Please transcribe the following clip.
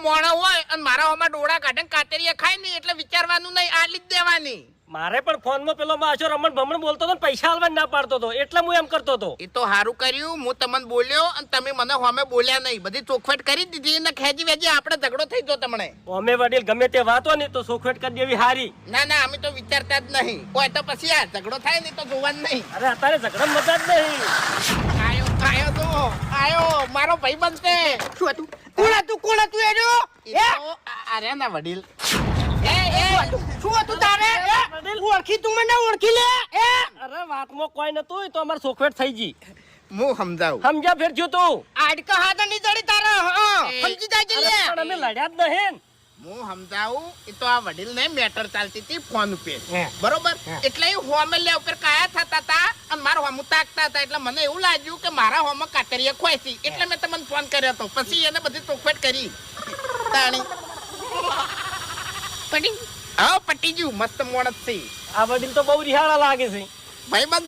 મોણા હોય અને મારા હોમાં ડોળા કાઢે કાતરીએ ખાય ને એટલે વિચારવાનું નહીં, આલી જ દેવાની. મારે પણ ફોનમાં પેલો માછો રમણ ભમણ બોલતો હતો ને પૈસા આલવા ના પાડતો હતો એટલે હું એમ કરતો હતો. એ તો સારું કર્યું, હું તમને બોલ્યો અને તમે મને હોમે બોલ્યા નહીં. બધી ચોખવટ કરી દીધી ને ખેજી વેજી આપણે ઝઘડો થઈ ગયો તમને. અમે વડીલ ગમે તે વાત હોય ને તો સોખવેટ કરી દેવી હારી. ના ના અમે તો વિચારતા જ નહીં. કોઈ તો પછી આ ઝઘડો થાય ને તો જોવાનું નહીં. અરે અત્યારે ઝઘડા મજા જ નહીં. આયો તો આયો મારો ભાઈ બનશે. શું હતું? કોણ હતું એનો? અરે ના વડીલ શું હતું તારે? ઓળખી તું મને ઓળખી લે. અરે વાતમાં કોઈ નતું તો અમારે સોખવેટ થઈ ગઈ. હું સમજાવું. સમજ્યા ફેર જો તું આડકા હાથ નહીં ચડી તારા. સમજી જાય લે. પણ અમે લડ્યા જ નહીં. હું સમજાવું. એ તો આ વડીલ ને મેટર ચાલતી હતી ફોન ઉપર, બરોબર? એટલે એ હોમે લે ઉપર કાયા થતા હતા અને મારા હોમું તાકતા હતા. એટલે મને એવું લાગ્યું કે મારા હોમાં કાતરીએ ખોઈસી એટલે મેં તમને ફોન કર્યો હતો. પછી એને બધી ચોખવટ કરી તાણી પટી. હા પટી ગયું. મસ્ત મોણસ છે આ વડીલ તો બહુ રિહાળા લાગે છે. ભાઈ બંધ